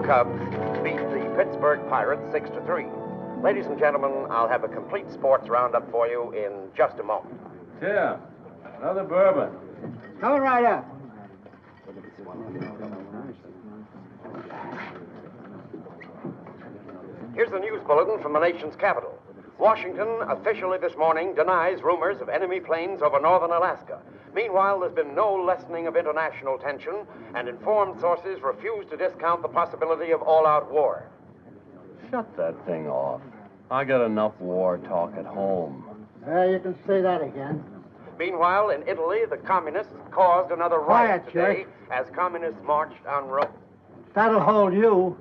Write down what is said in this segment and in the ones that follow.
Cubs beat the Pittsburgh Pirates 6-3. Ladies and gentlemen, I'll have a complete sports roundup for you in just a moment. Tim, another bourbon. Coming right up. Here's the news bulletin from the nation's capital. Washington officially this morning denies rumors of enemy planes over northern Alaska. Meanwhile, there's been no lessening of international tension, and informed sources refuse to discount the possibility of all-out war. Shut that thing off. I got enough war talk at home. You can say that again. Meanwhile, in Italy, the communists caused another riot Quiet, today Jerk. as communists marched on Rome. That'll hold you.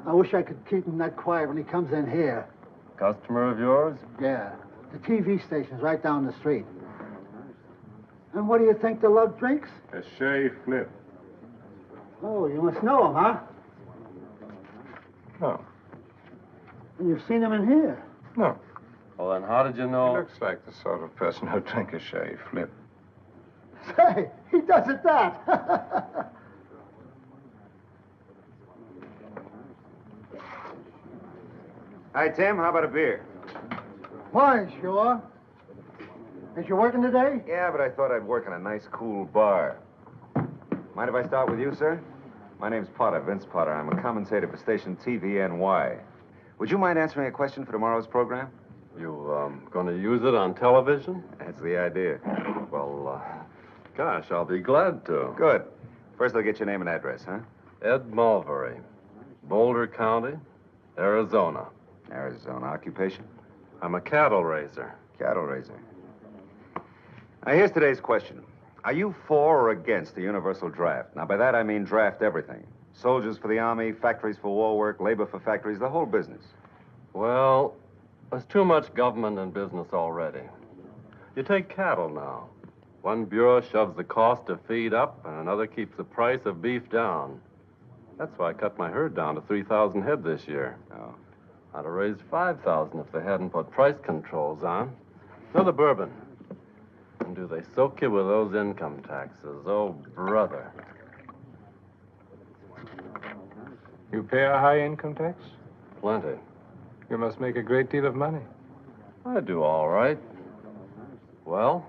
I wish I could keep him that quiet when he comes in here. Customer of yours? Yeah. The TV station's right down the street. And what do you think the love drinks? A Shea Flip. Oh, you must know him, huh? No. And you've seen him in here. No. Well, then how did you He know? looks like the sort of person who'd drink a Shea Flip. Say, he does it that. Hi, Tim. How about a beer? Why, sure. Is you working today? Yeah, but I thought I'd work in a nice, cool bar. Mind if I start with you, sir? My name's Potter, Vince Potter. I'm a commentator for station TVNY. Would you mind answering a question for tomorrow's program? You, gonna use it on television? That's the idea. Well, gosh, I'll be glad to. Good. First, I'll get your name and address, huh? Ed Mulberry, Boulder County, Arizona. Arizona. Occupation? I'm a cattle raiser. Cattle raiser. Now, here's today's question. Are you for or against the universal draft? Now, by that, I mean draft everything. Soldiers for the Army, factories for war work, labor for factories, the whole business. Well, there's too much government and business already. You take cattle now. One bureau shoves the cost of feed up, and another keeps the price of beef down. That's why I cut my herd down to 3,000 head this year. Oh. I'd have raised 5,000 if they hadn't put price controls on. Another bourbon. And do they soak you with those income taxes? Oh, brother. You pay a high income tax? Plenty. You must make a great deal of money. I do all right. Well,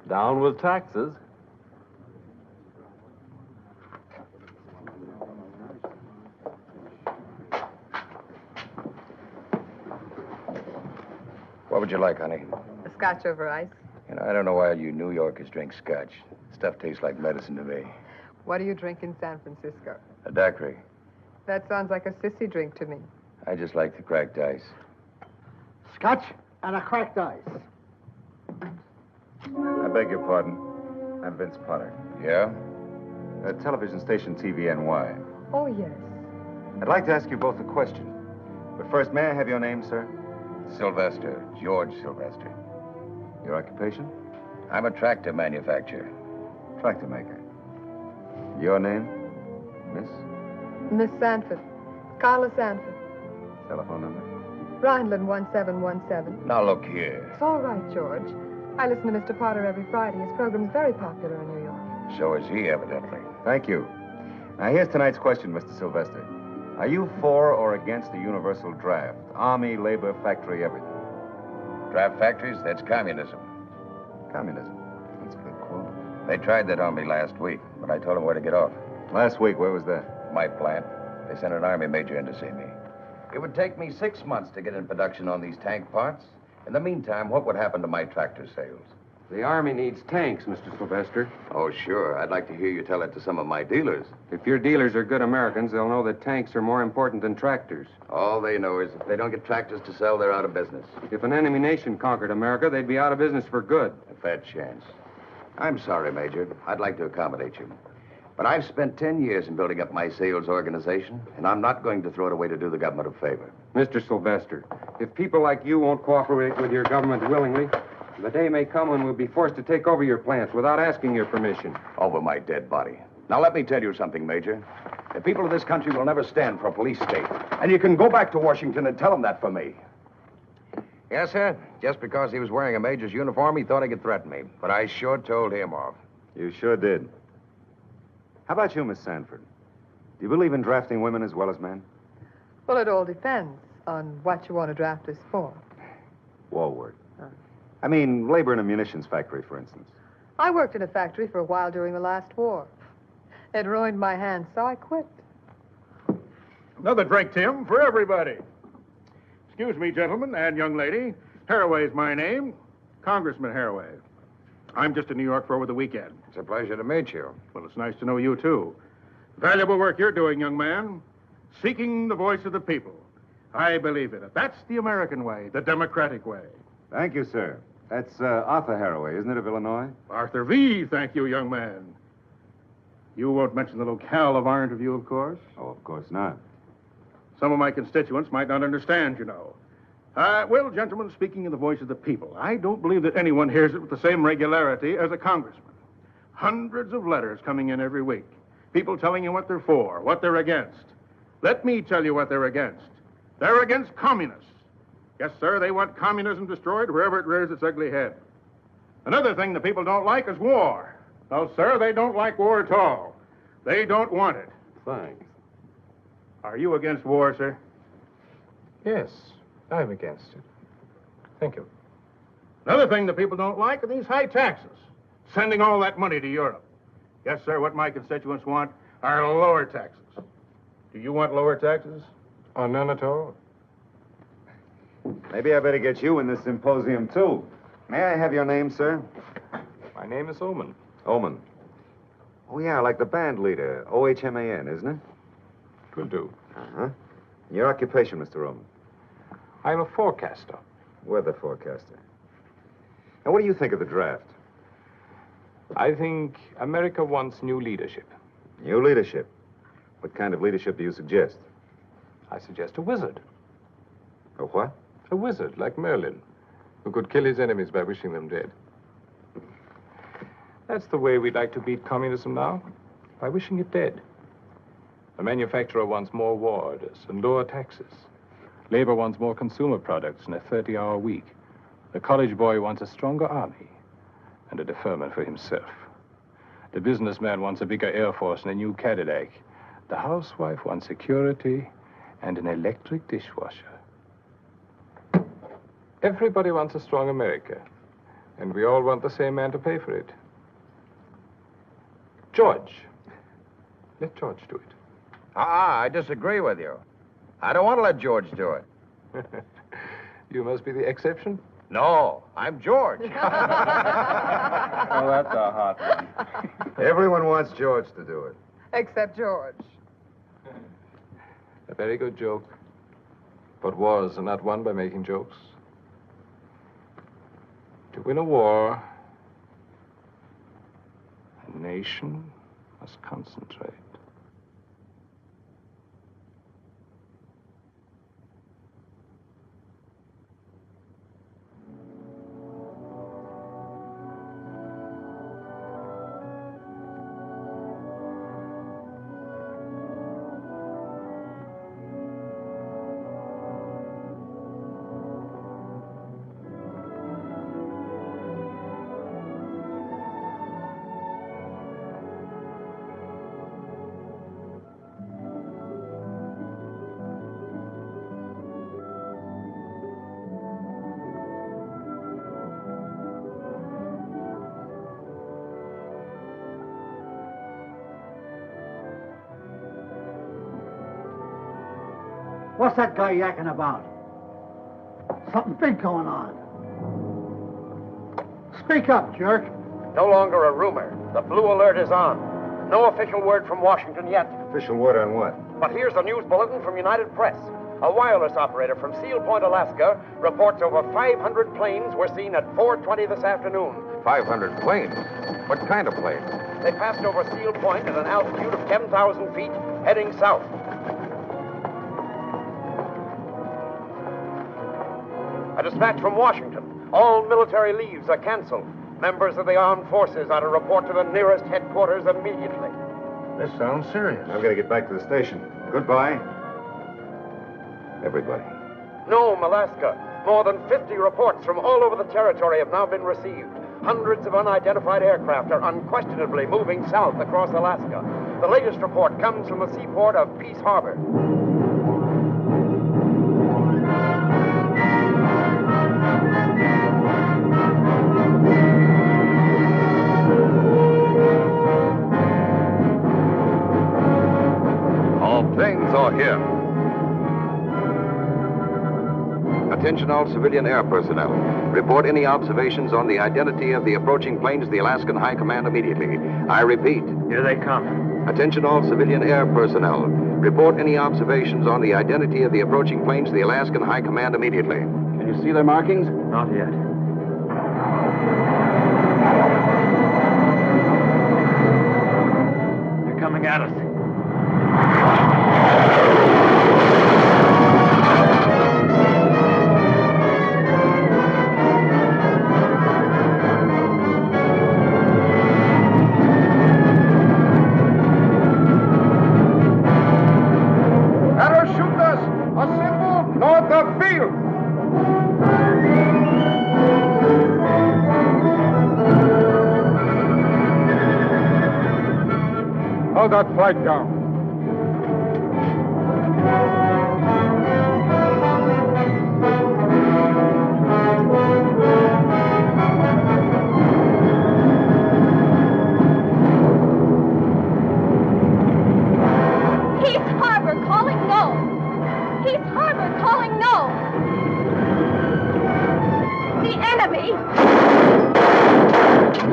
down with taxes. What would you like, honey? A scotch over ice. You know, I don't know why you New Yorkers drink scotch. Stuff tastes like medicine to me. What do you drink in San Francisco? A daiquiri. That sounds like a sissy drink to me. I just like the cracked ice. Scotch and a cracked ice. I beg your pardon. I'm Vince Potter. Yeah? Television station TVNY. Oh, yes. I'd like to ask you both a question. But first, may I have your name, sir? Sylvester. George Sylvester. Your occupation? I'm a tractor manufacturer. Tractor maker. Your name? Miss? Miss Sanford. Carla Sanford. Telephone number? Rhineland 1717. Now, look here. It's all right, George. I listen to Mr. Potter every Friday. His program's very popular in New York. So is he, evidently. Thank you. Now, here's tonight's question, Mr. Sylvester. Are you for or against the universal draft? Army, labor, factory, everything. Draft factories, that's communism. Communism. That's a good quote. They tried that on me last week, but I told them where to get off. Last week, where was that? My plant. They sent an Army major in to see me. It would take me 6 months to get in production on these tank parts. In the meantime, what would happen to my tractor sales? The Army needs tanks, Mr. Sylvester. Oh, sure. I'd like to hear you tell it to some of my dealers. If your dealers are good Americans, they'll know that tanks are more important than tractors. All they know is if they don't get tractors to sell, they're out of business. If an enemy nation conquered America, they'd be out of business for good. A fair chance. I'm sorry, Major. I'd like to accommodate you. But I've spent 10 years in building up my sales organization, and I'm not going to throw it away to do the government a favor. Mr. Sylvester, if people like you won't cooperate with your government willingly, the day may come when we'll be forced to take over your plants without asking your permission. Over my dead body. Now, let me tell you something, Major. The people of this country will never stand for a police state. And you can go back to Washington and tell them that for me. Yes, sir. Just because he was wearing a major's uniform, he thought he could threaten me. But I sure told him off. You sure did. How about you, Miss Sanford? Do you believe in drafting women as well as men? Well, it all depends on what you want to draft us for. War work. I mean, labor in a munitions factory, for instance. I worked in a factory for a while during the last war. It ruined my hands, so I quit. Another drink, Tim, for everybody. Excuse me, gentlemen and young lady. Haraway's my name. Congressman Haraway. I'm just in New York for over the weekend. It's a pleasure to meet you. Well, it's nice to know you, too. Valuable work you're doing, young man. Seeking the voice of the people. I believe in it. That's the American way, the democratic way. Thank you, sir. That's Arthur Haraway, isn't it, of Illinois? Arthur V., thank you, young man. You won't mention the locale of our interview, of course. Oh, of course not. Some of my constituents might not understand, you know. Well, gentlemen, speaking in the voice of the people, I don't believe that anyone hears it with the same regularity as a congressman. Hundreds of letters coming in every week. People telling you what they're for, what they're against. Let me tell you what they're against. They're against communists. Yes, sir, they want communism destroyed wherever it rears its ugly head. Another thing the people don't like is war. No, sir, they don't like war at all. They don't want it. Thanks. Are you against war, sir? Yes, I'm against it. Thank you. Another thing the people don't like are these high taxes. Sending all that money to Europe. Yes, sir, what my constituents want are lower taxes. Do you want lower taxes? Oh, none at all. Maybe I better get you in this symposium, too. May I have your name, sir? My name is Oman. Oman. Oh, yeah, like the band leader. O-H-M-A-N, isn't it? It will do. Uh-huh. Your occupation, Mr. Oman? I'm a forecaster. Weather forecaster. Now, what do you think of the draft? I think America wants new leadership. New leadership? What kind of leadership do you suggest? I suggest a wizard. A what? A wizard, like Merlin, who could kill his enemies by wishing them dead. That's the way we'd like to beat communism now, by wishing it dead. The manufacturer wants more war orders and lower taxes. Labor wants more consumer products and a 30-hour week. The college boy wants a stronger army and a deferment for himself. The businessman wants a bigger Air Force and a new Cadillac. The housewife wants security and an electric dishwasher. Everybody wants a strong America, and we all want the same man to pay for it. George. Let George do it. I disagree with you. I don't want to let George do it. You must be the exception. No, I'm George. Oh, that's a hot one. Everyone wants George to do it. Except George. A very good joke. But wars are not won by making jokes. To win a war, a nation must concentrate. What's that guy yakking about? Something big going on. Speak up, jerk. No longer a rumor. The blue alert is on. No official word from Washington yet. Official word on what? But here's a news bulletin from United Press. A wireless operator from Seal Point, Alaska, reports over 500 planes were seen at 4:20 this afternoon. 500 planes? What kind of planes? They passed over Seal Point at an altitude of 10,000 feet, heading south. A dispatch from Washington. All military leaves are canceled. Members of the armed forces are to report to the nearest headquarters immediately. This sounds serious. I've got to get back to the station. Goodbye, everybody. Nome, Alaska. More than 50 reports from all over the territory have now been received. hundreds of unidentified aircraft are unquestionably moving south across Alaska. The latest report comes from the seaport of Peace Harbor. All planes are here. Attention all civilian air personnel. Report any observations on the identity of the approaching planes to the Alaskan High Command immediately. I repeat. Here they come. Attention all civilian air personnel. Report any observations on the identity of the approaching planes to the Alaskan High Command immediately. Can you see their markings? Not yet. They're coming at us. Hold that flight down. Peace Harbor calling no. Peace Harbor calling no. The enemy.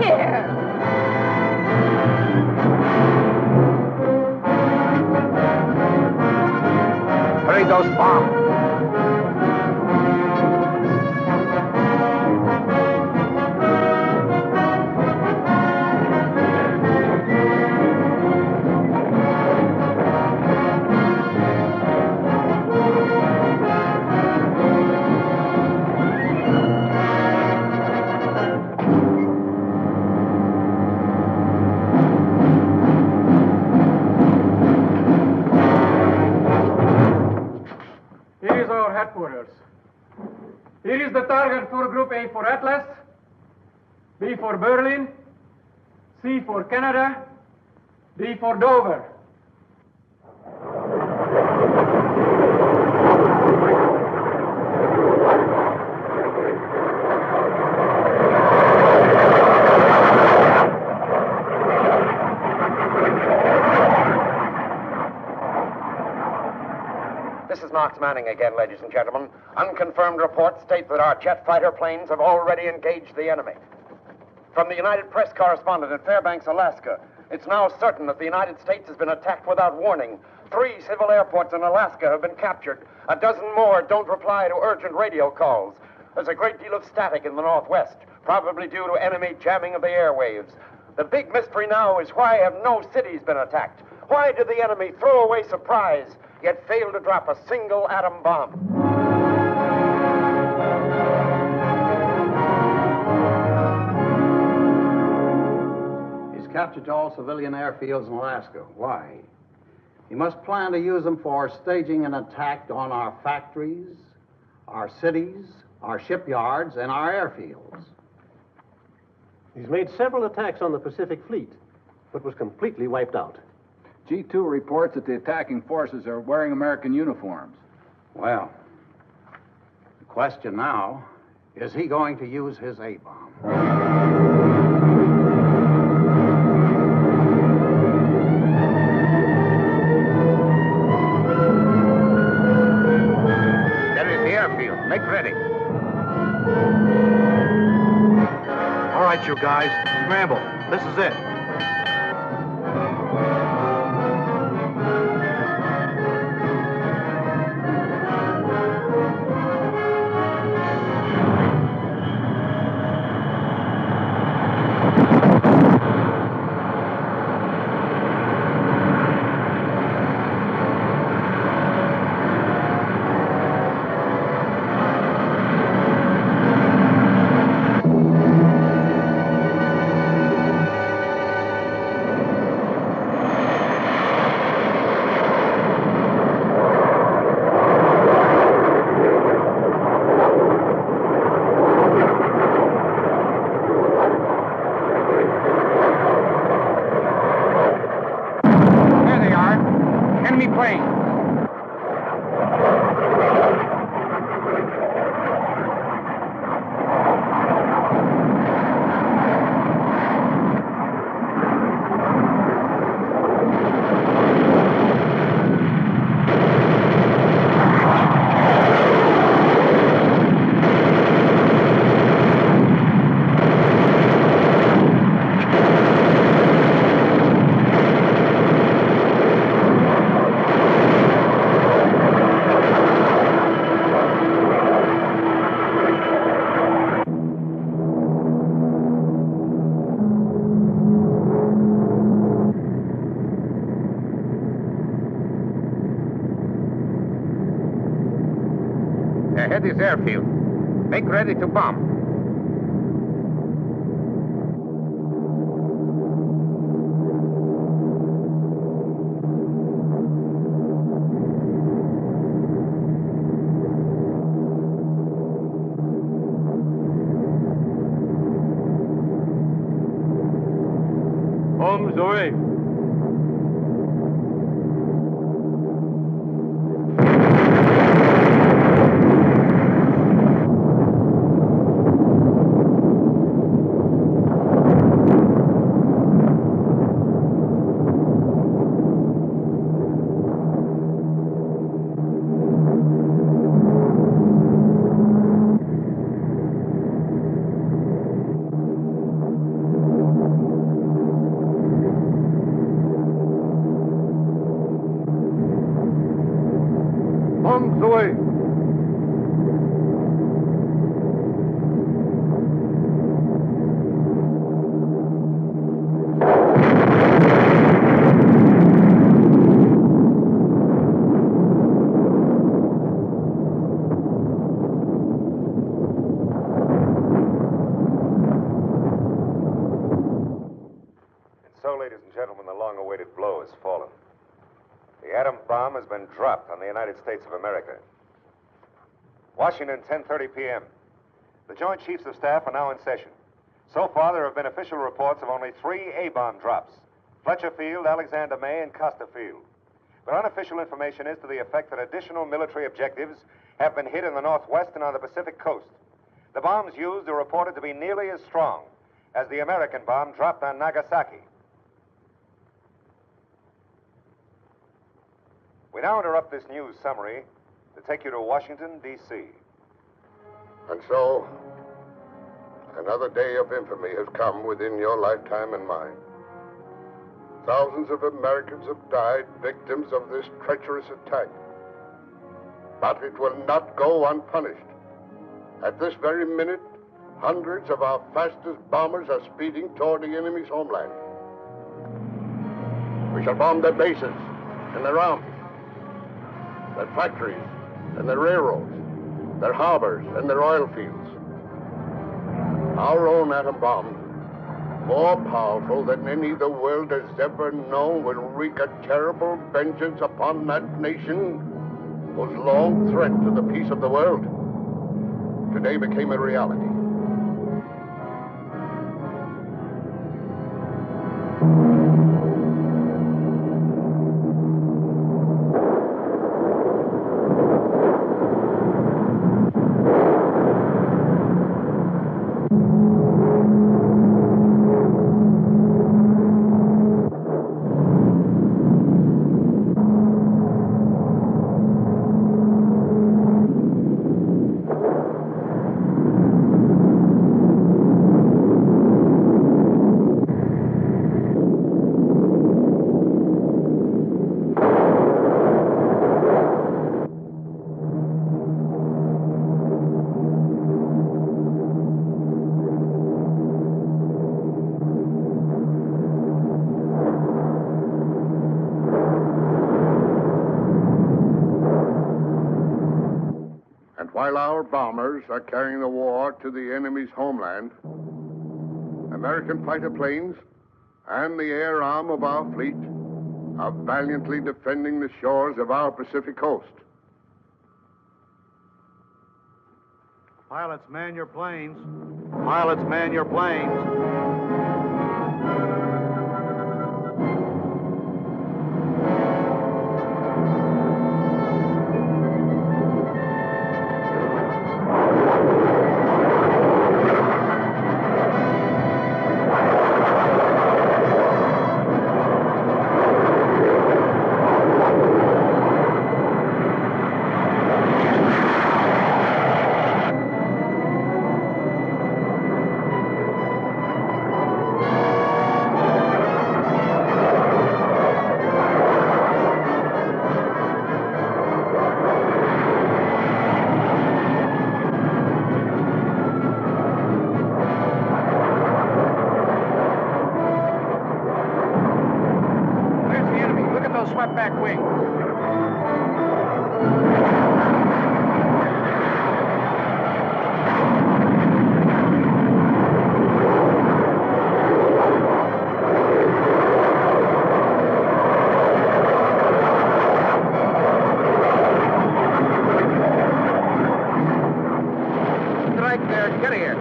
Here. Hurry those bombs. Headquarters. Here is the target for Group A for Atlas, B for Berlin, C for Canada, D for Dover. This is Knox Manning again, ladies and gentlemen. Unconfirmed reports state that our jet fighter planes have already engaged the enemy. From the United Press correspondent in Fairbanks, Alaska, it's now certain that the United States has been attacked without warning. 3 civil airports in Alaska have been captured. A dozen more don't reply to urgent radio calls. There's a great deal of static in the northwest, probably due to enemy jamming of the airwaves. The big mystery now is why have no cities been attacked? Why did the enemy throw away surprise, yet fail to drop a single atom bomb? He's captured all civilian airfields in Alaska. Why? He must plan to use them for staging an attack on our factories, our cities, our shipyards, and our airfields. He's made several attacks on the Pacific Fleet, but was completely wiped out. G2 reports that the attacking forces are wearing American uniforms. Well, the question now, is he going to use his A-bomb? That is the airfield. Make ready. All right, you guys, scramble. This is it. Ahead is airfield. Make ready to bomb. Bombs away. Bombs away. So, ladies and gentlemen, the long-awaited blow has fallen. The atom bomb has been dropped on the United States of America. Washington, 10:30 p.m. The Joint Chiefs of Staff are now in session. So far, there have been official reports of only 3 A-bomb drops: Fletcher Field, Alexander May, and Costa Field. But unofficial information is to the effect that additional military objectives have been hit in the Northwest and on the Pacific coast. The bombs used are reported to be nearly as strong as the American bomb dropped on Nagasaki. We now interrupt this news summary to take you to Washington, D.C. And so, another day of infamy has come within your lifetime and mine. Thousands of Americans have died victims of this treacherous attack. But it will not go unpunished. At this very minute, hundreds of our fastest bombers are speeding toward the enemy's homeland. We shall bomb their bases and their armies, their factories and their railroads, their harbors and their oil fields. Our own atom bomb, more powerful than any the world has ever known, will wreak a terrible vengeance upon that nation whose long threat to the peace of the world today became a reality. While our bombers are carrying the war to the enemy's homeland, American fighter planes and the air arm of our fleet are valiantly defending the shores of our Pacific coast. Pilots, man your planes. Pilots, man your planes. Get here.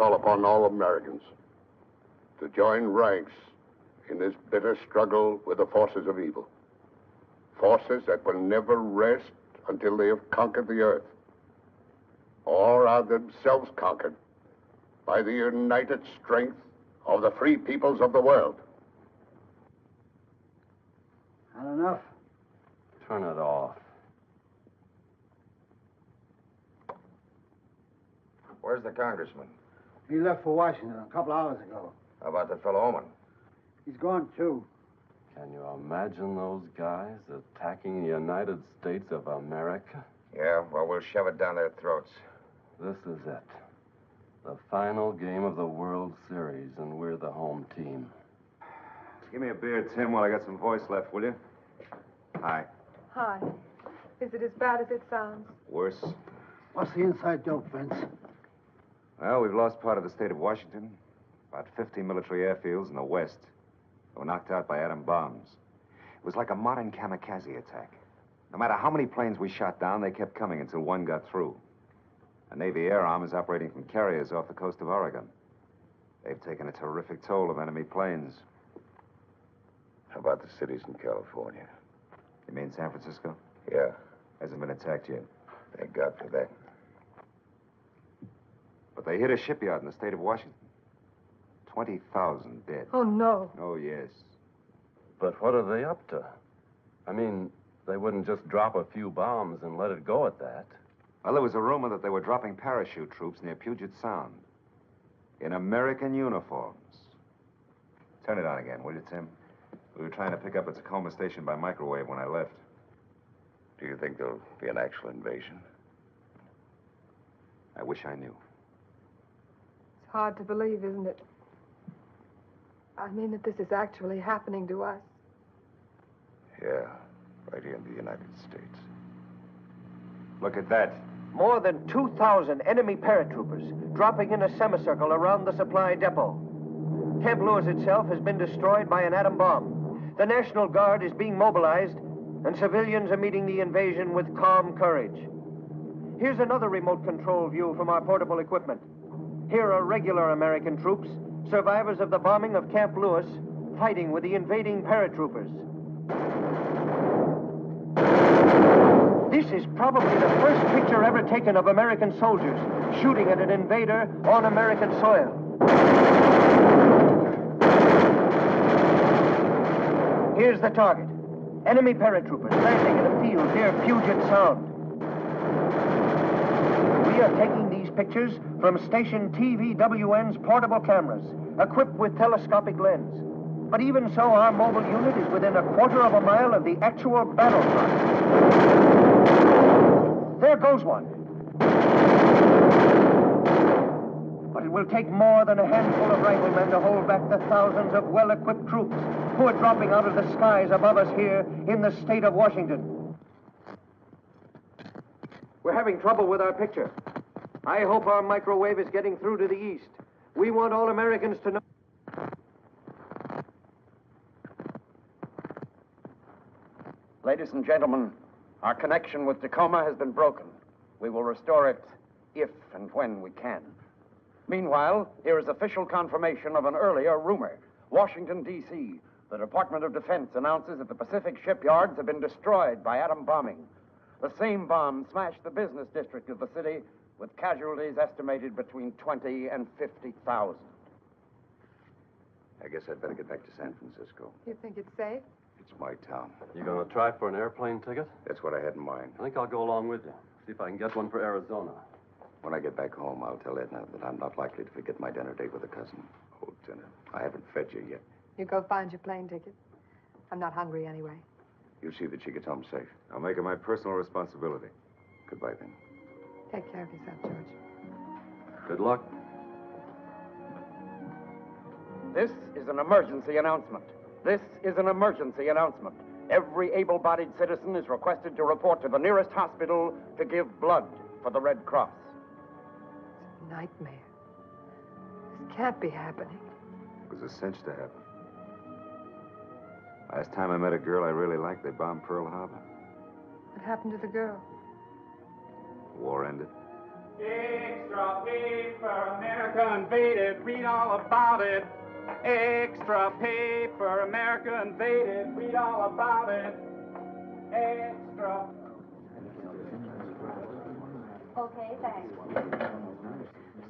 Upon all Americans to join ranks in this bitter struggle with the forces of evil. Forces that will never rest until they have conquered the earth, or are themselves conquered by the united strength of the free peoples of the world. Not enough. Turn it off. Where's the congressman? He left for Washington a couple hours ago. How about the fellow Oman? He's gone, too. Can you imagine those guys attacking the United States of America? Yeah, well, we'll shove it down their throats. This is it. The final game of the World Series, and we're the home team. Give me a beer, Tim, while I got some voice left, will you? Hi. Hi. Is it as bad as it sounds? Worse. What's the inside dope, Vince? Well, we've lost part of the state of Washington. About 50 military airfields in the west. They were knocked out by atom bombs. It was like a modern kamikaze attack. No matter how many planes we shot down, they kept coming until one got through. A Navy air arm is operating from carriers off the coast of Oregon. They've taken a terrific toll of enemy planes. How about the cities in California? You mean San Francisco? Yeah. Hasn't been attacked yet. Thank God for that. But they hit a shipyard in the state of Washington. 20,000 dead. Oh, no. Oh, yes. But what are they up to? I mean, they wouldn't just drop a few bombs and let it go at that. Well, there was a rumor that they were dropping parachute troops near Puget Sound. In American uniforms. Turn it on again, will you, Tim? We were trying to pick up a Tacoma station by microwave when I left. Do you think there'll be an actual invasion? I wish I knew. It's hard to believe, isn't it? I mean that this is actually happening to us. Yeah, right here in the United States. Look at that. More than 2,000 enemy paratroopers dropping in a semicircle around the supply depot. Camp Lewis itself has been destroyed by an atom bomb. The National Guard is being mobilized, and civilians are meeting the invasion with calm courage. Here's another remote control view from our portable equipment. Here are regular American troops, survivors of the bombing of Camp Lewis, fighting with the invading paratroopers. This is probably the first picture ever taken of American soldiers shooting at an invader on American soil. Here's the target. Enemy paratroopers landing in a field near Puget Sound. We are taking these pictures from station TVWN's portable cameras, equipped with telescopic lens. But even so, our mobile unit is within a quarter of a mile of the actual battle front. There goes one. But it will take more than a handful of riflemen to hold back the thousands of well-equipped troops who are dropping out of the skies above us here in the state of Washington. We're having trouble with our picture. I hope our microwave is getting through to the east. We want all Americans to know. Ladies and gentlemen, our connection with Tacoma has been broken. We will restore it if and when we can. Meanwhile, here is official confirmation of an earlier rumor. Washington, D.C., the Department of Defense announces that the Pacific shipyards have been destroyed by atom bombing. The same bomb smashed the business district of the city, with casualties estimated between 20 and 50,000. I guess I'd better get back to San Francisco. You think it's safe? It's my town. You gonna try for an airplane ticket? That's what I had in mind. I think I'll go along with you. See if I can get one for Arizona. When I get back home, I'll tell Edna that I'm not likely to forget my dinner date with a cousin. Oh, dinner. I haven't fed you yet. You go find your plane ticket. I'm not hungry anyway. You see that she gets home safe. I'll make it my personal responsibility. Goodbye, then. Take care of yourself, George. Good luck. This is an emergency announcement. This is an emergency announcement. Every able-bodied citizen is requested to report to the nearest hospital to give blood for the Red Cross. It's a nightmare. This can't be happening. It was a cinch to happen. Last time I met a girl I really liked, they bombed Pearl Harbor. What happened to the girl? The war ended. Extra paper, America invaded, read all about it. Extra paper, America invaded, read all about it. Extra. Okay, thanks.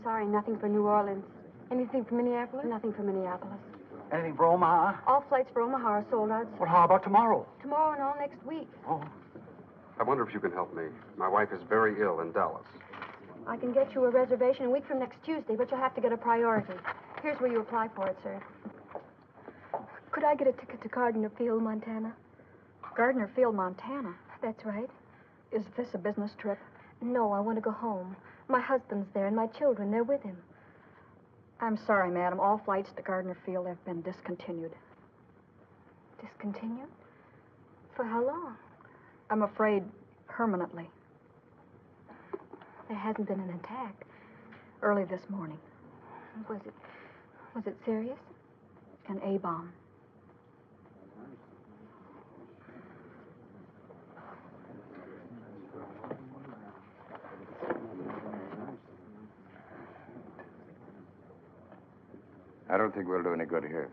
Sorry, nothing for New Orleans. Anything from Minneapolis? Nothing for Minneapolis. Anything for Omaha? All flights for Omaha are sold out. Well, how about tomorrow? Tomorrow and all next week. Oh. I wonder if you can help me. My wife is very ill in Dallas. I can get you a reservation a week from next Tuesday, but you'll have to get a priority. Here's where you apply for it, sir. Could I get a ticket to Gardner Field, Montana? Gardner Field, Montana? That's right. Is this a business trip? No, I want to go home. My husband's there and my children, they're with him. I'm sorry, madam. All flights to Gardner Field have been discontinued. Discontinued? For how long? I'm afraid permanently. There hasn't been an attack. Early this morning. Was it serious? An A-bomb. I don't think we'll do any good here.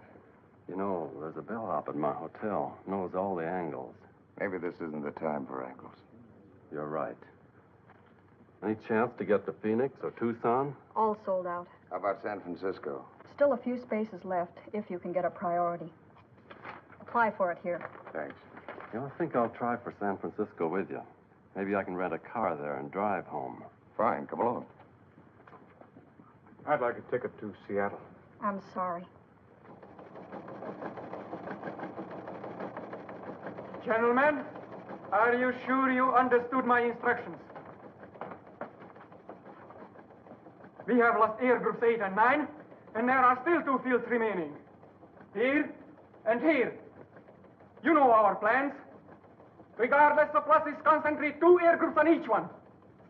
You know, there's a bellhop at my hotel. Knows all the angles. Maybe this isn't the time for angles. You're right. Any chance to get to Phoenix or Tucson? All sold out. How about San Francisco? Still a few spaces left, if you can get a priority. Apply for it here. Thanks. You know, I think I'll try for San Francisco with you. Maybe I can rent a car there and drive home. Fine, come along. I'd like a ticket to Seattle. I'm sorry. Gentlemen, are you sure you understood my instructions? We have lost air groups 8 and 9, and there are still 2 fields remaining. Here and here. You know our plans. Regardless of losses, concentrate 2 air groups on each one.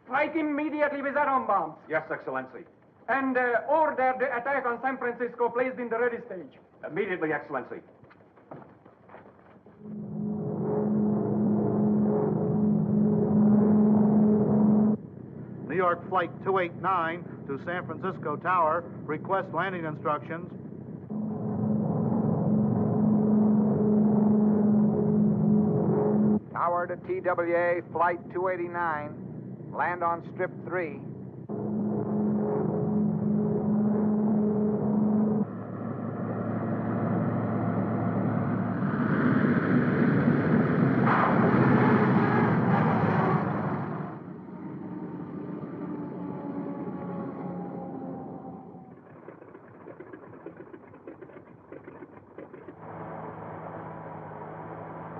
Strike immediately with atom bombs. Yes, Excellency. And order the attack on San Francisco placed in the ready stage. Immediately, Excellency. New York Flight 289 to San Francisco Tower. Request landing instructions. Tower to TWA, Flight 289. Land on Strip 3.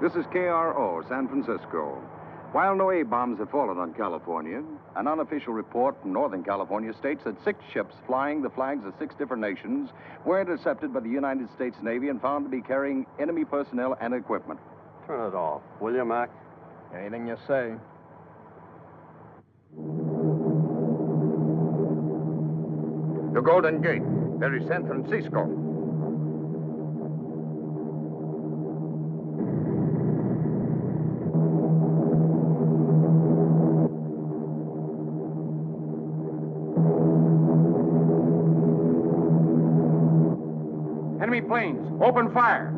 This is KRO, San Francisco. While no A-bombs have fallen on California, an unofficial report from Northern California states that 6 ships flying the flags of 6 different nations were intercepted by the United States Navy and found to be carrying enemy personnel and equipment. Turn it off, will you, Mac? Anything you say. The Golden Gate. There is San Francisco. Enemy planes, open fire.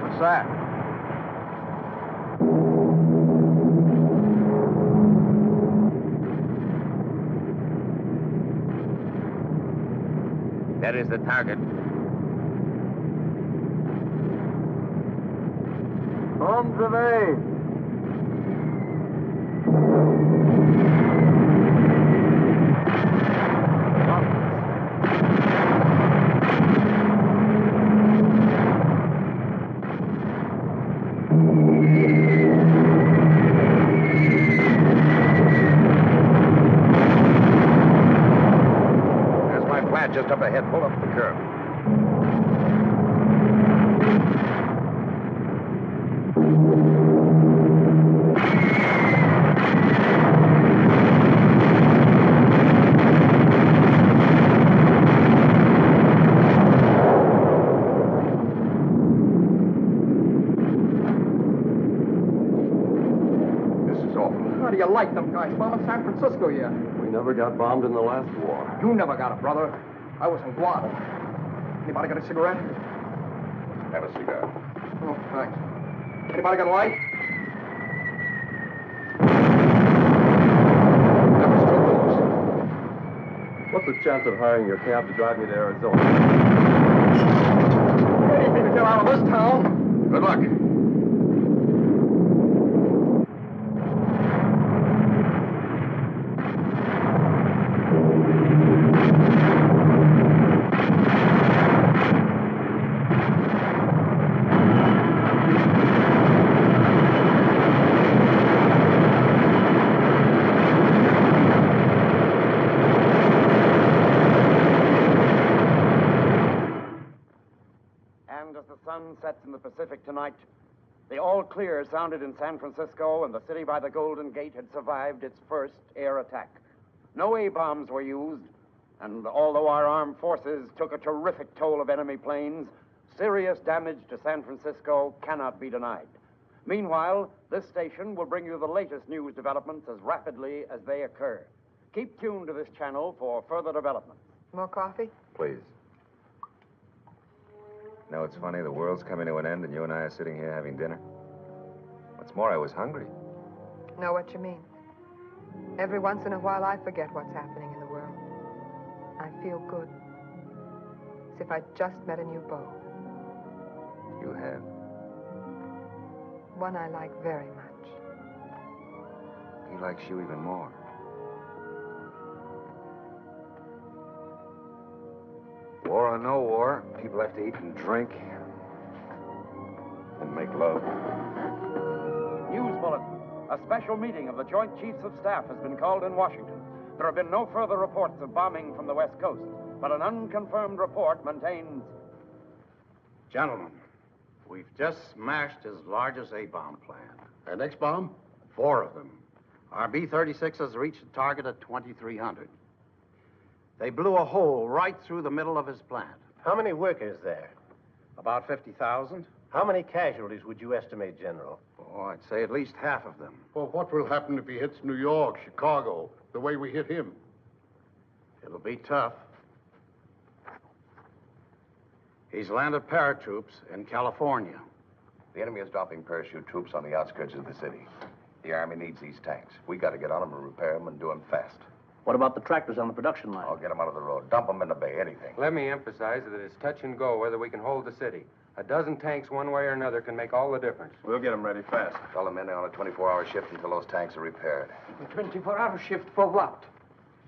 What's that? That is the target. Bombs remain. There's my flat just up ahead. Pull up the curb. How do you like them guys bombing San Francisco yet? We never got bombed in the last war. You never got it, brother. I was in Guam. Anybody got a cigarette? Have a cigar. Oh, thanks. Anybody got a light? That was too close. What's the chance of hiring your cab to drive me to Arizona? I need me to get out of this town. Good luck. And as the sun sets in the Pacific tonight, the all clear sounded in San Francisco, and the city by the Golden Gate had survived its first air attack. No A-bombs were used, and although our armed forces took a terrific toll of enemy planes, serious damage to San Francisco cannot be denied. Meanwhile, this station will bring you the latest news developments as rapidly as they occur. Keep tuned to this channel for further developments. More coffee? Please. No, it's funny. The world's coming to an end, and you and I are sitting here having dinner. What's more, I was hungry. Know what you mean. Every once in a while, I forget what's happening in the world. I feel good. As if I'd just met a new beau. You have. One I like very much. He likes you even more. War or no war, people have to eat and drink and make love. News bulletin. A special meeting of the Joint Chiefs of Staff has been called in Washington. There have been no further reports of bombing from the West Coast, but an unconfirmed report maintains... Gentlemen, we've just smashed his largest A-bomb plant. And X-bomb? 4 of them. Our B-36s reached a target at 2,300. They blew a hole right through the middle of his plant. How many workers there? About 50,000. How many casualties would you estimate, General? Oh, I'd say at least half of them. Well, what will happen if he hits New York, Chicago, the way we hit him? It'll be tough. He's landed paratroops in California. The enemy is dropping parachute troops on the outskirts of the city. The Army needs these tanks. We got to get on them and repair them and do them fast. What about the tractors on the production line? I'll get them out of the road. Dump them in the bay, anything. Let me emphasize that it's touch and go whether we can hold the city. A dozen tanks one way or another can make all the difference. We'll get them ready fast. Tell the men they're on a 24-hour shift until those tanks are repaired. A 24-hour shift for what?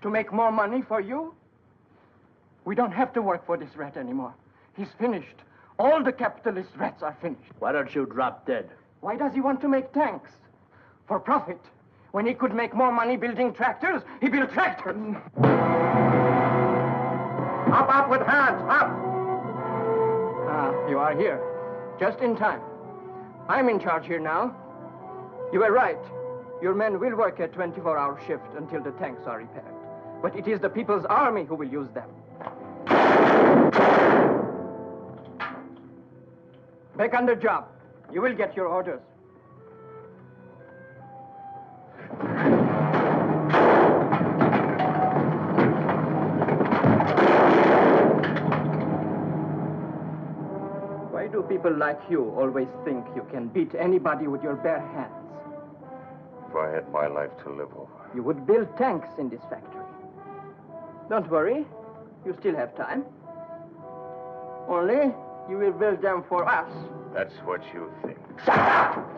To make more money for you? We don't have to work for this rat anymore. He's finished. All the capitalist rats are finished. Why don't you drop dead? Why does he want to make tanks? For profit. When he could make more money building tractors, he built tractors. Up with hands, up! Ah, you are here. Just in time. I'm in charge here now. You were right. Your men will work a 24-hour shift until the tanks are repaired. But it is the People's Army who will use them. Back on the job. You will get your orders. Why do people like you always think you can beat anybody with your bare hands? If I had my life to live over. You would build tanks in this factory. Don't worry. You still have time. Only you will build them for us. That's what you think. Shut up!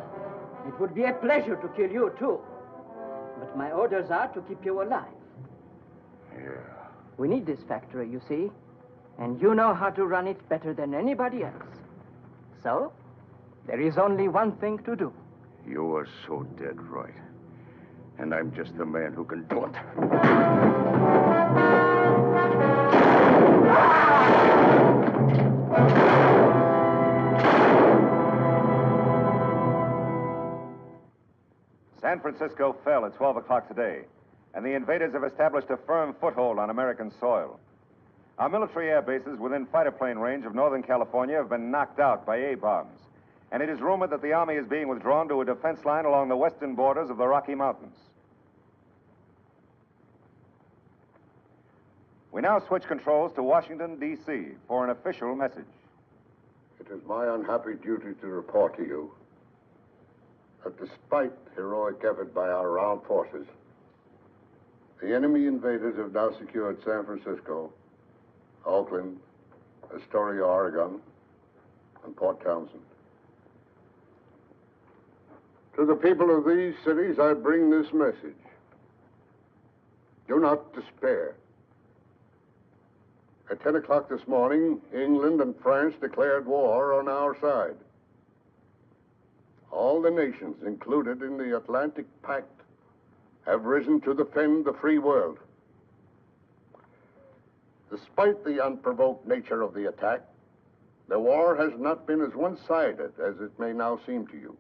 It would be a pleasure to kill you, too. But my orders are to keep you alive. Yeah. We need this factory, you see. And you know how to run it better than anybody else. So, there is only one thing to do. You are so dead right. And I'm just the man who can do it. San Francisco fell at 12 o'clock today, and the invaders have established a firm foothold on American soil. Our military air bases within fighter plane range of Northern California have been knocked out by A-bombs, and it is rumored that the Army is being withdrawn to a defense line along the western borders of the Rocky Mountains. We now switch controls to Washington, D.C. for an official message. It is my unhappy duty to report to you that despite heroic effort by our armed forces, the enemy invaders have now secured San Francisco, Oakland, Astoria, Oregon, and Port Townsend. To the people of these cities, I bring this message. Do not despair. At 10 o'clock this morning, England and France declared war on our side. All the nations included in the Atlantic Pact have risen to defend the free world. Despite the unprovoked nature of the attack, the war has not been as one-sided as it may now seem to you.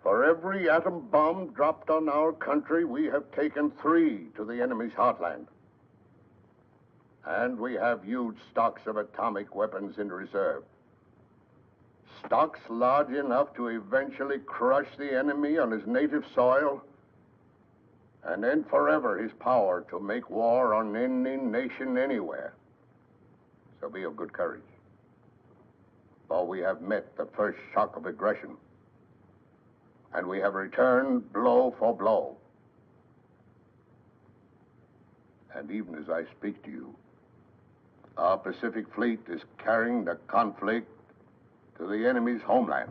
For every atom bomb dropped on our country, we have taken 3 to the enemy's heartland. And we have huge stocks of atomic weapons in reserve. Stocks large enough to eventually crush the enemy on his native soil and end forever his power to make war on any nation anywhere. So be of good courage. For we have met the first shock of aggression, and we have returned blow for blow. And even as I speak to you, our Pacific Fleet is carrying the conflict to the enemy's homeland.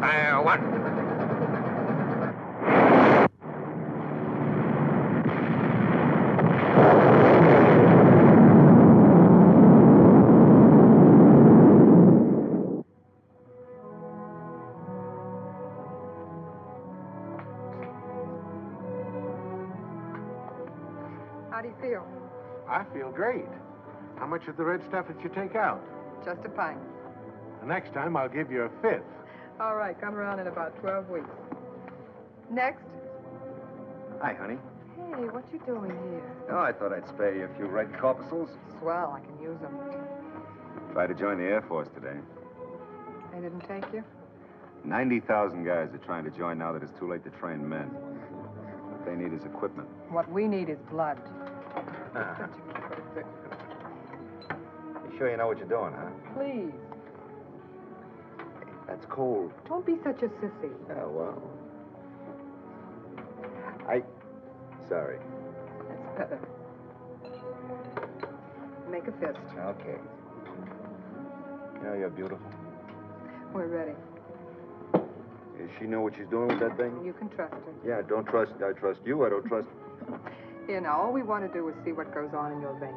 One. How do you feel? I feel great. How much of the red stuff did you take out? Just a pint. The next time, I'll give you a fifth. All right, come around in about 12 weeks. Next. Hi, honey. Hey, what you doing here? Oh, I thought I'd spare you a few red corpuscles. Swell, I can use them. Tried to join the Air Force today. They didn't take you? 90,000 guys are trying to join now that it's too late to train men. What they need is equipment. What we need is blood. You sure you know what you're doing, huh? Please, That's cold. don't be such a sissy. Oh, well. Sorry. That's better. Make a fist. Okay. You know, you're beautiful. We're ready. Does she know what she's doing with that thing? You can trust her. Yeah, I trust you. I don't trust... You know, all we want to do is see what goes on in your veins.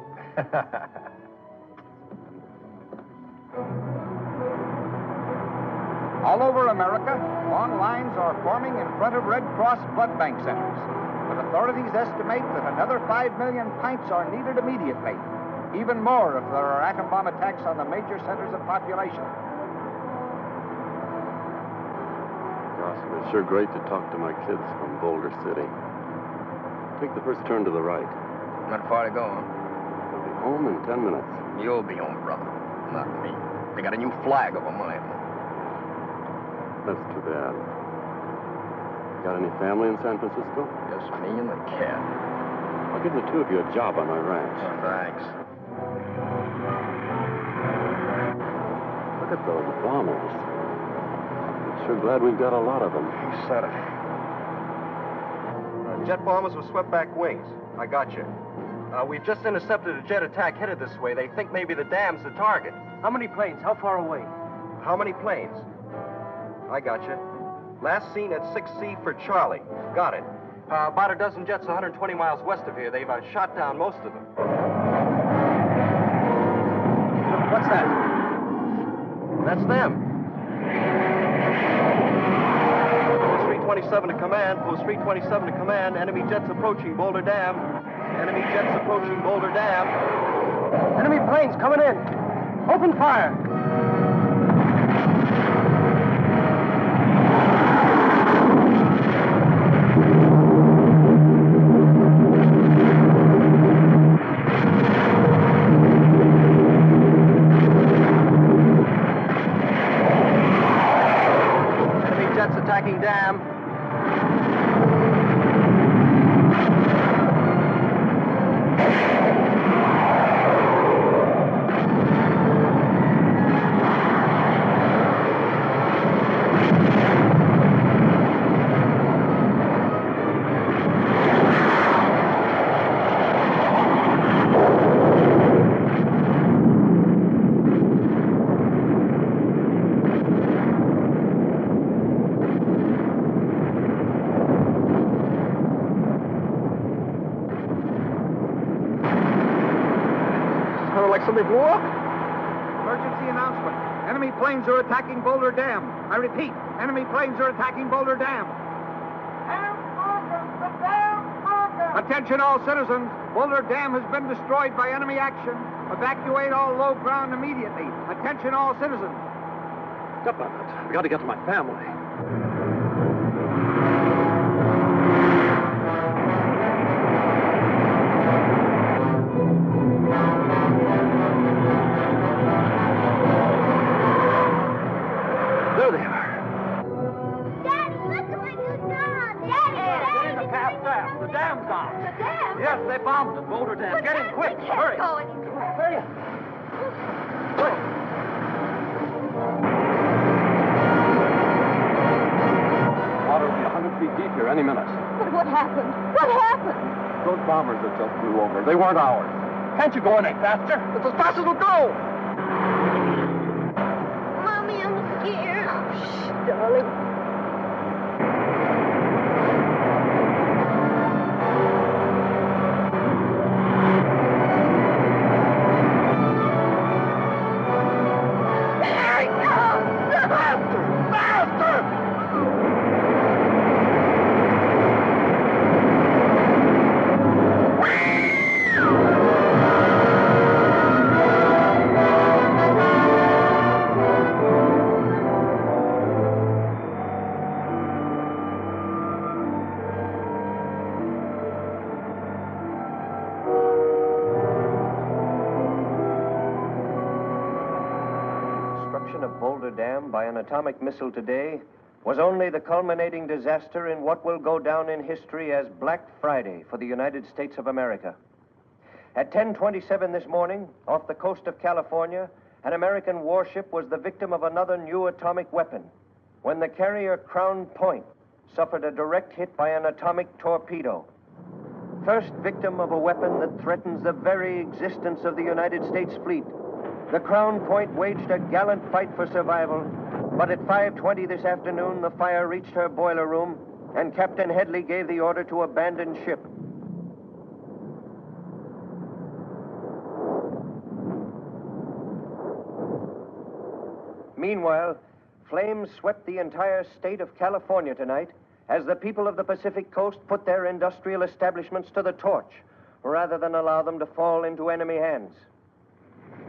All over America, long lines are forming in front of Red Cross blood bank centers. But authorities estimate that another 5 million pints are needed immediately. Even more if there are atom bomb attacks on the major centers of population. Gosh, it was sure great to talk to my kids from Boulder City. Take the first turn to the right. Not far to go, huh? We'll be home in 10 minutes. You'll be home, brother. Not me. They got a new flag over mine. That's too bad. Got any family in San Francisco? Just me and the cat. I'll give the two of you a job on my ranch. Oh, thanks. Look at those bombers. I'm sure glad we've got a lot of them. You said it. Jet bombers with swept-back wings. I got you. We've just intercepted a jet attack headed this way. They think maybe the dam's the target. How many planes? How far away? How many planes? I got you. Last seen at 6C for Charlie. Got it. About a dozen jets 120 miles west of here. They've shot down most of them. What's that? That's them. Post 327 to command. Post 327 to command. Enemy jets approaching Boulder Dam. Enemy jets approaching Boulder Dam. Enemy planes coming in. Open fire. Attacking dam. Somebody blew up. Emergency announcement. Enemy planes are attacking Boulder Dam. I repeat, enemy planes are attacking Boulder Dam. Attention all citizens. Boulder Dam has been destroyed by enemy action. Evacuate all low ground immediately. Attention all citizens. Step on it. We got to get to my family. There they are. Daddy, look at my new dog. Daddy, Get in the cab fast. The dam's on. The dam? Yes, they bombed the Boulder Dam. Get in quick. We can't Hurry. go any Hurry. Water will be 100 feet deep here any minute. But what happened? What happened? Those bombers that just flew over, they weren't ours. Can't you go any faster? It's as fast as we'll go. Mommy, I'm scared. darling. There he comes! Faster! Faster! Destruction of Boulder Dam by an atomic missile today was only the culminating disaster in what will go down in history as Black Friday for the United States of America. At 10:27 this morning, off the coast of California, an American warship was the victim of another new atomic weapon when the carrier Crown Point suffered a direct hit by an atomic torpedo. First victim of a weapon that threatens the very existence of the United States fleet. The Crown Point waged a gallant fight for survival, but at 5:20 this afternoon, the fire reached her boiler room, and Captain Headley gave the order to abandon ship. Meanwhile, flames swept the entire state of California tonight as the people of the Pacific Coast put their industrial establishments to the torch, rather than allow them to fall into enemy hands.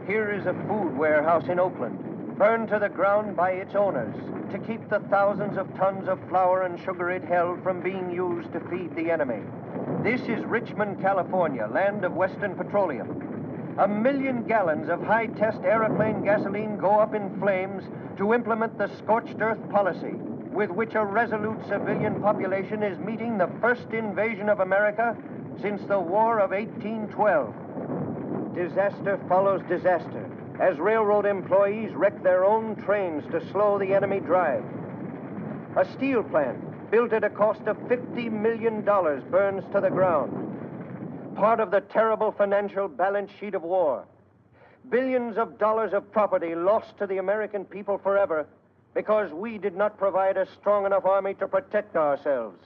Here is a food warehouse in Oakland, burned to the ground by its owners to keep the thousands of tons of flour and sugar it held from being used to feed the enemy. This is Richmond, California, land of Western Petroleum. 1 million gallons of high-test airplane gasoline go up in flames to implement the scorched earth policy, with which a resolute civilian population is meeting the first invasion of America since the War of 1812. Disaster follows disaster as railroad employees wreck their own trains to slow the enemy drive. A steel plant built at a cost of $50 million burns to the ground. Part of the terrible financial balance sheet of war. Billions of dollars of property lost to the American people forever because we did not provide a strong enough army to protect ourselves.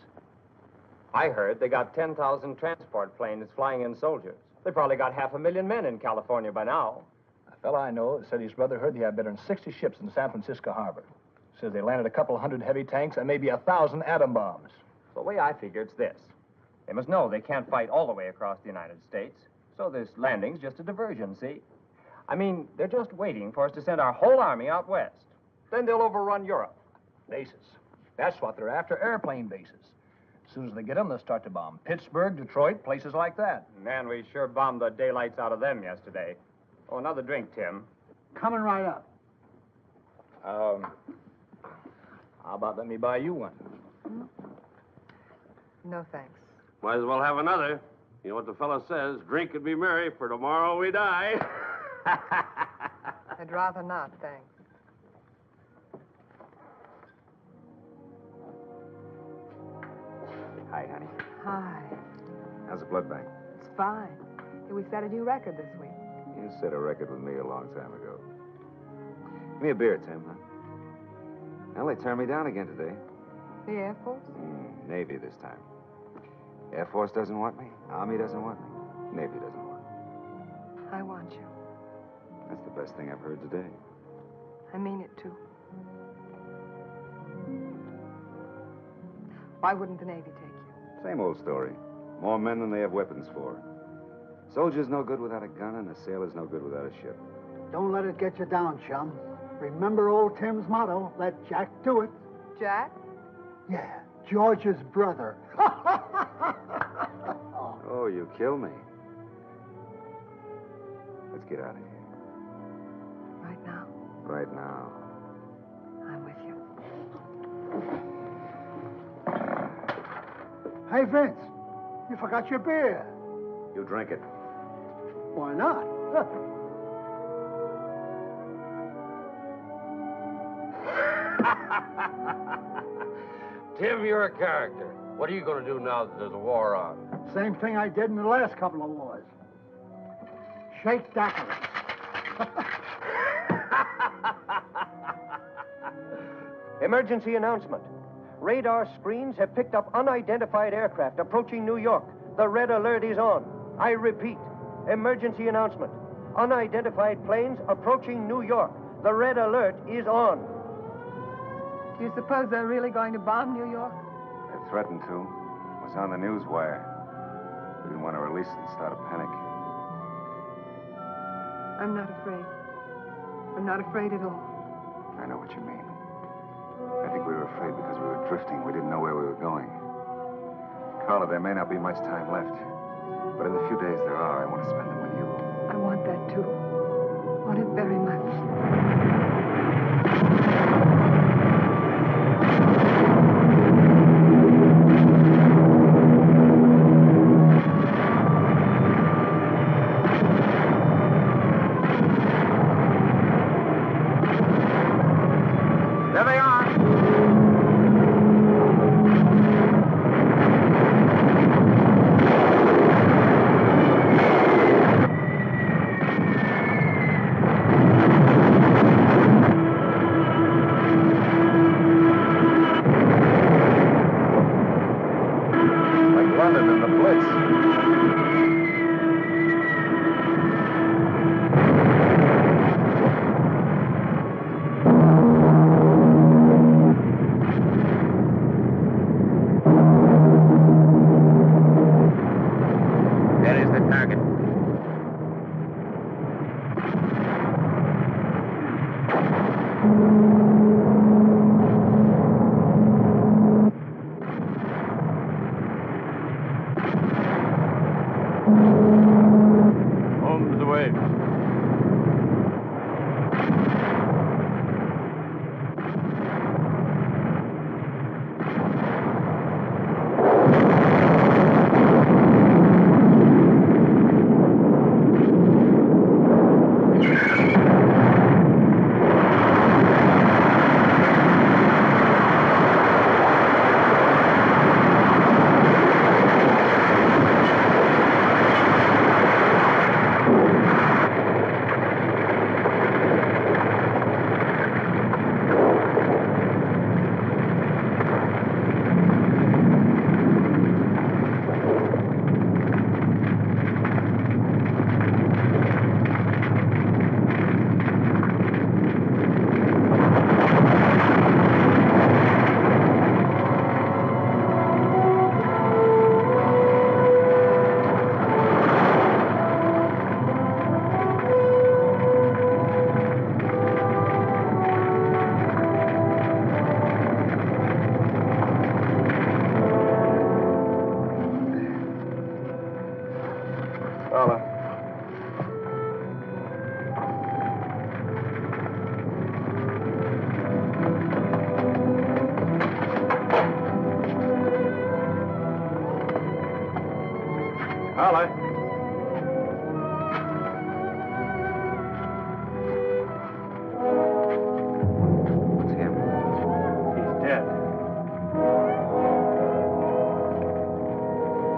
I heard they got 10,000 transport planes flying in soldiers. They probably got 500,000 men in California by now. A fellow I know said his brother heard they had better than 60 ships in San Francisco harbor. Says they landed a couple hundred heavy tanks and maybe 1,000 atom bombs. The way I figure it's this. They must know they can't fight all the way across the United States. So this landing's just a diversion, see? I mean, they're just waiting for us to send our whole army out west. Then they'll overrun Europe. Bases. That's what they're after, airplane bases. As soon as they get them, they'll start to bomb Pittsburgh, Detroit, places like that. Man, we sure bombed the daylights out of them yesterday. Oh, another drink, Tim. Coming right up. How about let me buy you one? No, thanks. Might as well have another. You know what the fellow says, drink and be merry, for tomorrow we die. I'd rather not, thanks. Hi, honey. Hi. How's the blood bank? It's fine. Hey, we set a new record this week. You set a record with me a long time ago. Give me a beer, Tim, huh? Well, they turned me down again today. The Air Force? Navy this time. Air Force doesn't want me. Army doesn't want me. Navy doesn't want me. I want you. That's the best thing I've heard today. I mean it, too. Why wouldn't the Navy take you? Same old story. More men than they have weapons for. Soldier's no good without a gun, and a sailor's no good without a ship. Don't let it get you down, chum. Remember old Tim's motto, let Jack do it. Jack? Yeah, George's brother. Oh, you kill me. Let's get out of here. Right now? Right now. I'm with you. Hey, Vince, you forgot your beer. You drink it. Why not? Tim, you're a character. What are you going to do now that there's a war on? Same thing I did in the last couple of wars. Shake daiquiris. Emergency announcement. Radar screens have picked up unidentified aircraft approaching New York. The red alert is on. I repeat, emergency announcement. Unidentified planes approaching New York. The red alert is on. Do you suppose they're really going to bomb New York? They threatened to. It was on the news wire. We didn't want to release it and start a panic. I'm not afraid. I'm not afraid at all. I know what you mean. I think we were afraid because we were drifting. We didn't know where we were going. Carla, there may not be much time left. But in the few days there are, I want to spend them with you. I want that, too. I want it very much. There they are. Like London and the Blitz. There is the target. Holmes away. Carla. It's him. He's dead.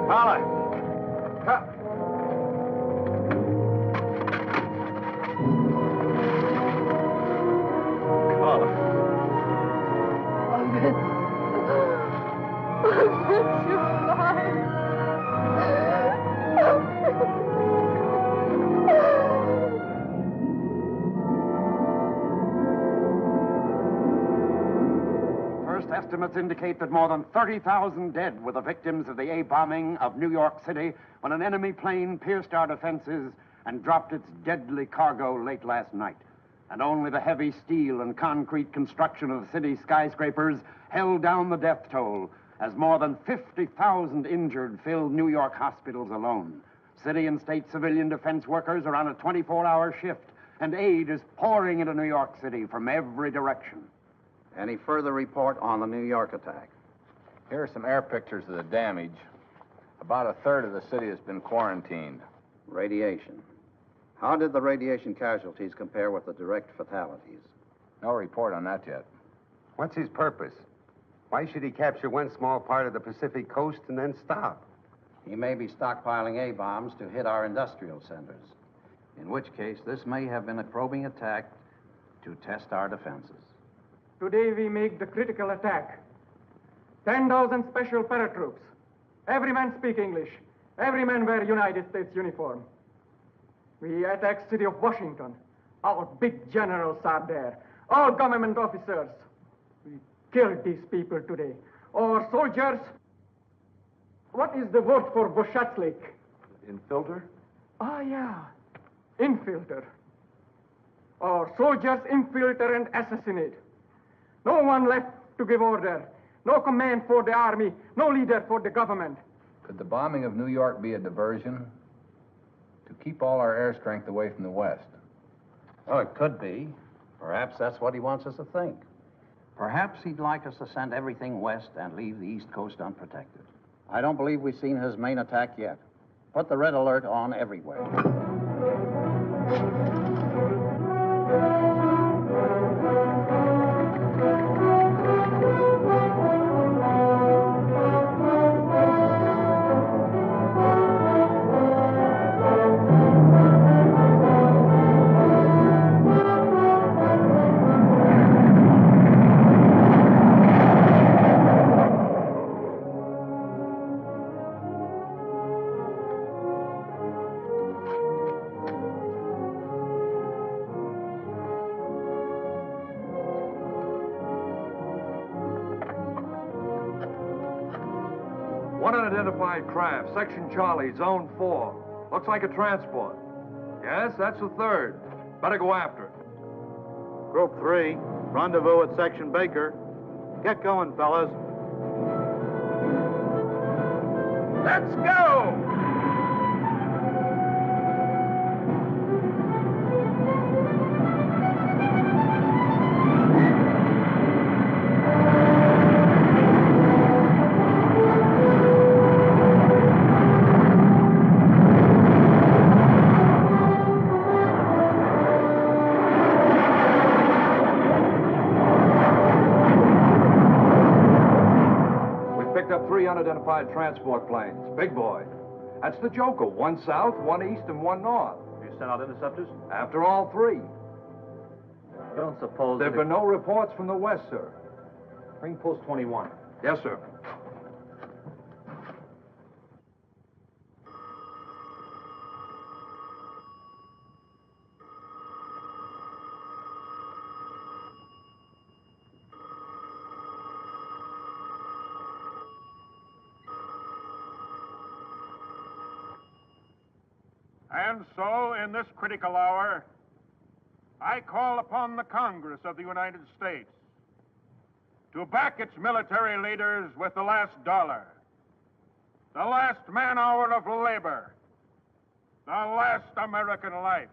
Carla. First estimates indicate that more than 30,000 dead were the victims of the A bombing of New York City when an enemy plane pierced our defenses and dropped its deadly cargo late last night. And only the heavy steel and concrete construction of the city's skyscrapers held down the death toll, as more than 50,000 injured filled New York hospitals alone. City and state civilian defense workers are on a 24-hour shift, and aid is pouring into New York City from every direction. Any further report on the New York attack? Here are some air pictures of the damage. About a third of the city has been quarantined. Radiation. How did the radiation casualties compare with the direct fatalities? No report on that yet. What's his purpose? Why should he capture one small part of the Pacific coast and then stop? He may be stockpiling A-bombs to hit our industrial centers, in which case this may have been a probing attack to test our defenses. today we make the critical attack. 10,000 special paratroops. Every man speak English. Every man wear United States uniform. We attack city of Washington. Our big generals are there. All government officers. We killed these people today. Our soldiers. What is the word for Boshatslik? Infilter? Ah, yeah. Infilter. Our soldiers infiltrate and assassinate. No one left to give order. No command for the army. No leader for the government. Could the bombing of New York be a diversion to keep all our air strength away from the West? Oh, it could be. Perhaps that's what he wants us to think. Perhaps he'd like us to send everything west and leave the East Coast unprotected. I don't believe we've seen his main attack yet. Put the red alert on everywhere. One unidentified craft, Section Charlie, Zone 4. Looks like a transport. Yes, that's the third. Better go after it. Group 3, rendezvous at Section Baker. Get going, fellas. Let's go! Three unidentified transport planes. Big boy. That's the Joker. One south, one east, and one north. You sent out interceptors? After all three. You don't suppose... There have been no reports from the west, sir. Bring Post 21. Yes, sir. And so, in this critical hour, I call upon the Congress of the United States to back its military leaders with the last dollar, the last man-hour of labor, the last American life.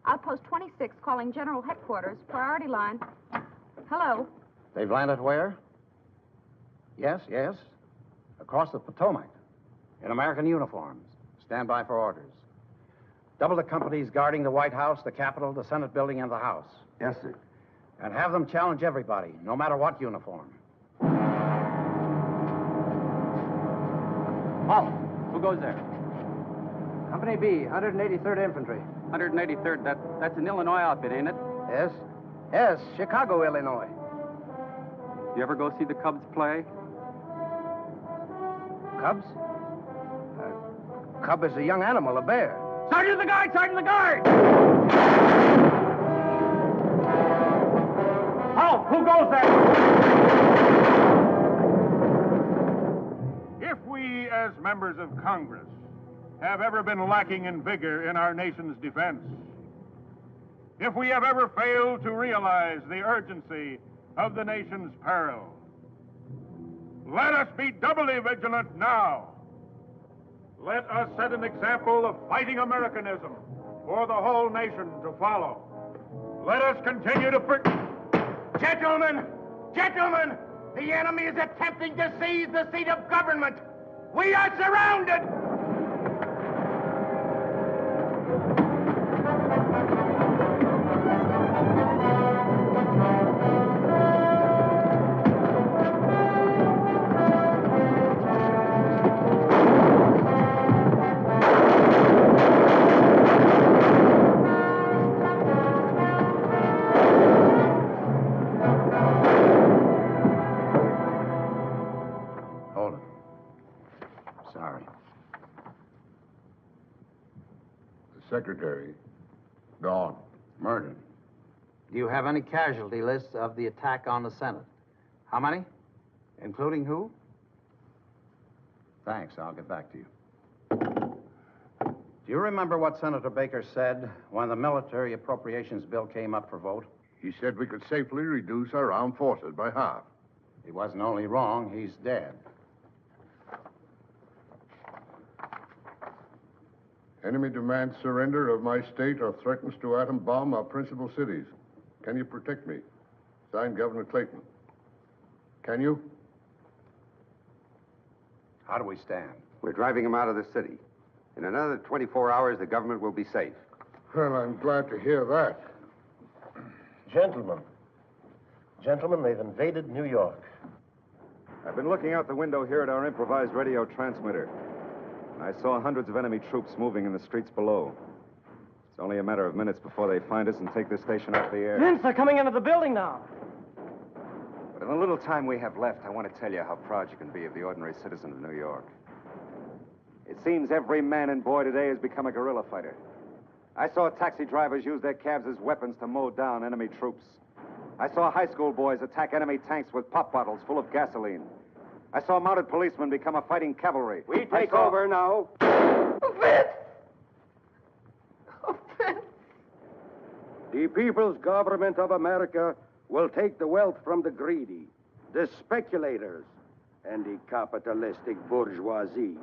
Outpost 26 calling General Headquarters, priority line. Hello. They've landed where? Yes, yes. Across the Potomac. In American uniforms. Stand by for orders. Double the companies guarding the White House, the Capitol, the Senate building, and the House. Yes, sir. And have them challenge everybody, no matter what uniform. Halt! Who goes there? Company B, 183rd Infantry. 183rd, that's an Illinois outfit, ain't it? Yes? Yes, Chicago, Illinois. You ever go see the Cubs play? Cubs? Cub is a young animal, a bear. Sergeant the guard! Sergeant the guard! Halt! Who goes there? If we, as members of Congress, have ever been lacking in vigor in our nation's defense, if we have ever failed to realize the urgency of the nation's peril, let us be doubly vigilant now. Let us set an example of fighting Americanism for the whole nation to follow. Let us continue to... Gentlemen! Gentlemen! The enemy is attempting to seize the seat of government! We are surrounded! Secretary, gone. Murdered. Do you have any casualty lists of the attack on the Senate? How many? Including who? Thanks. I'll get back to you. Do you remember what Senator Baker said when the military appropriations bill came up for vote? He said we could safely reduce our armed forces by half. He wasn't only wrong, he's dead. Enemy demands surrender of my state or threatens to atom bomb our principal cities. Can you protect me? Signed, Governor Clayton. Can you? How do we stand? We're driving him out of the city. In another 24 hours, the government will be safe. Well, I'm glad to hear that. Gentlemen, they've invaded New York. I've been looking out the window here at our improvised radio transmitter. I saw hundreds of enemy troops moving in the streets below. It's only a matter of minutes before they find us and take this station off the air. Vince, they're coming into the building now. But in the little time we have left, I want to tell you how proud you can be of the ordinary citizen of New York. It seems every man and boy today has become a guerrilla fighter. I saw taxi drivers use their cabs as weapons to mow down enemy troops. I saw high school boys attack enemy tanks with pop bottles full of gasoline. I saw mounted policemen become a fighting cavalry. We take over now. Vince! Oh, Vince! The People's Government of America will take the wealth from the greedy, the speculators, and the capitalistic bourgeoisie,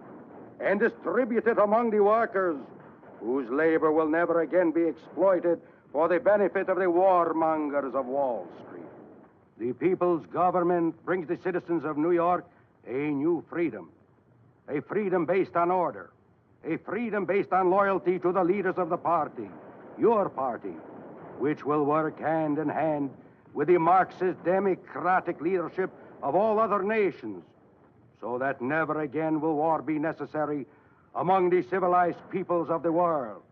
and distribute it among the workers, whose labor will never again be exploited for the benefit of the warmongers of Wall Street. The People's Government brings the citizens of New York a new freedom. A freedom based on order. A freedom based on loyalty to the leaders of the party, your party, which will work hand in hand with the Marxist democratic leadership of all other nations, so that never again will war be necessary among the civilized peoples of the world.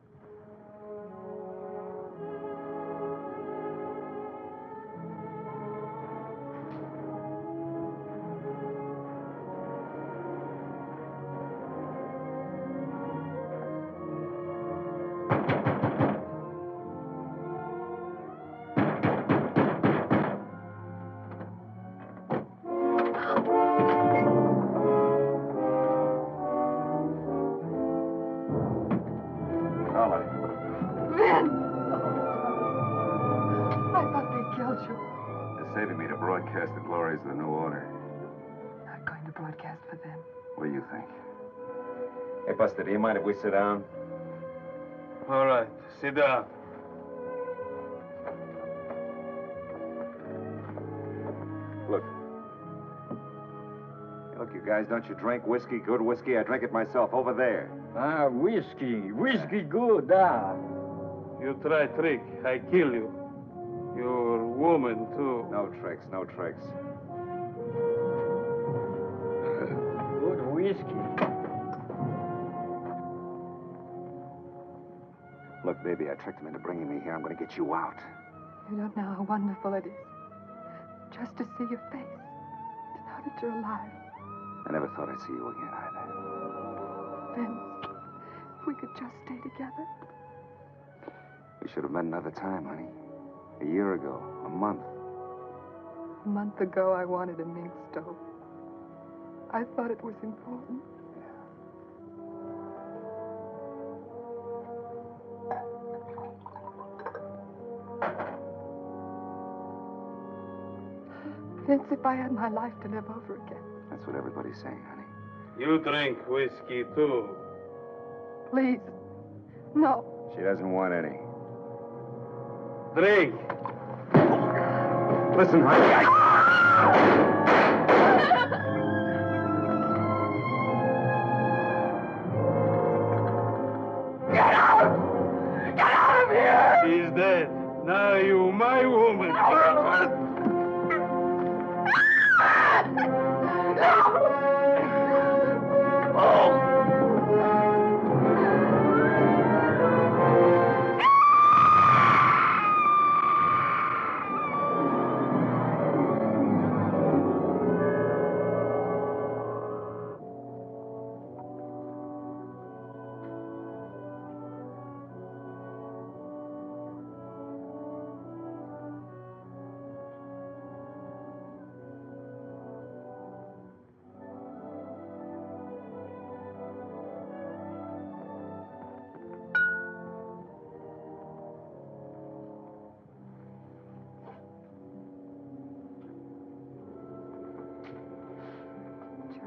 Saving me to broadcast the glories of the new order. Not going to broadcast for them. What do you think? Hey, Buster, do you mind if we sit down? All right, sit down. Look. Hey, look, guys, don't you drink whiskey? Good whiskey? I drink it myself over there. Ah, whiskey. Whiskey good, ah. You try trick, I kill you. Your woman, too. No tricks, no tricks. Good whiskey. Look, baby, I tricked him into bringing me here. I'm going to get you out. You don't know how wonderful it is. Just to see your face. To know that you're alive. I never thought I'd see you again either. Vince, if we could just stay together. We should have met another time, honey. A year ago. A month. A month ago, I wanted a mink stove. I thought it was important. Vince, if I had my life to live over again. That's what everybody's saying, honey. You drink whiskey, too. Please. No. She doesn't want any. Drink. Listen, honey, Get out! Get out of here! He's dead. Now you, my woman. You're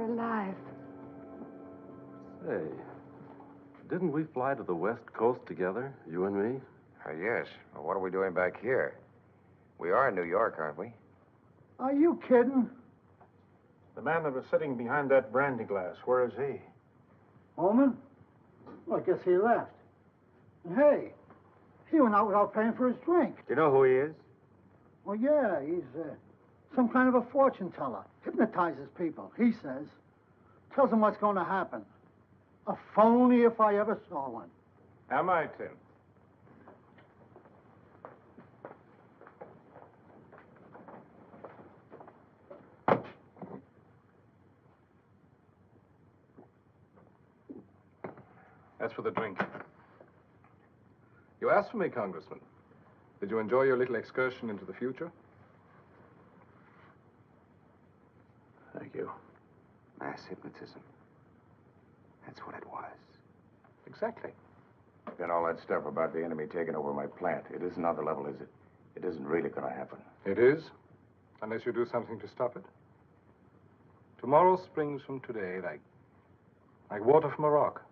alive. Say, didn't we fly to the West Coast together, you and me? Yes. Well, what are we doing back here? We are in New York, aren't we? Are you kidding? The man that was sitting behind that brandy glass, where is he? Holman? Well, I guess he left. And hey, he went out without paying for his drink. Do you know who he is? Well, yeah, he's some kind of a fortune teller. Hypnotizes people, he says. Tells them what's going to happen. A phony if I ever saw one. Am I, Tim? That's for the drink. You asked for me, Congressman. Did you enjoy your little excursion into the future? Thank you. Mass hypnotism. That's what it was. Exactly. Then all that stuff about the enemy taking over my plant, it isn't on the level, is it? It isn't really going to happen. It is, unless you do something to stop it. Tomorrow springs from today like water from a rock.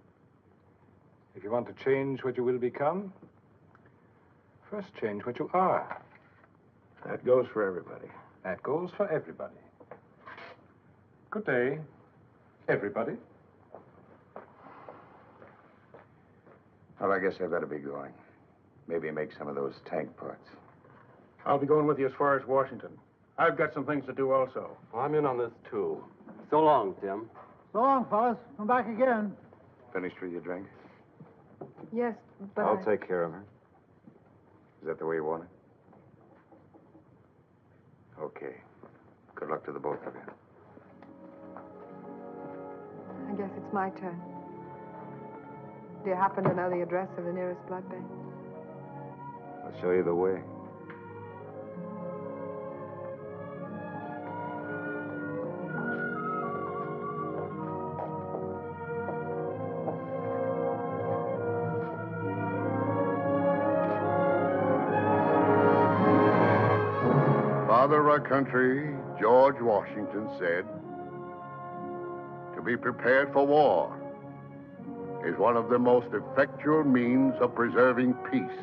If you want to change what you will become, first change what you are. That goes for everybody. That goes for everybody. Good day, everybody. Well, I guess I better be going. Maybe make some of those tank parts. I'll be going with you as far as Washington. I've got some things to do also. I'm in on this, too. So long, Tim. So long, fellas. Come back again. Finished with your drink? Yes, but I'll take care of her. Is that the way you want it? Okay. Good luck to the both of you. I guess it's my turn. Do you happen to know the address of the nearest blood bank? I'll show you the way. Father of our country, George Washington, said, "To be prepared for war is one of the most effectual means of preserving peace."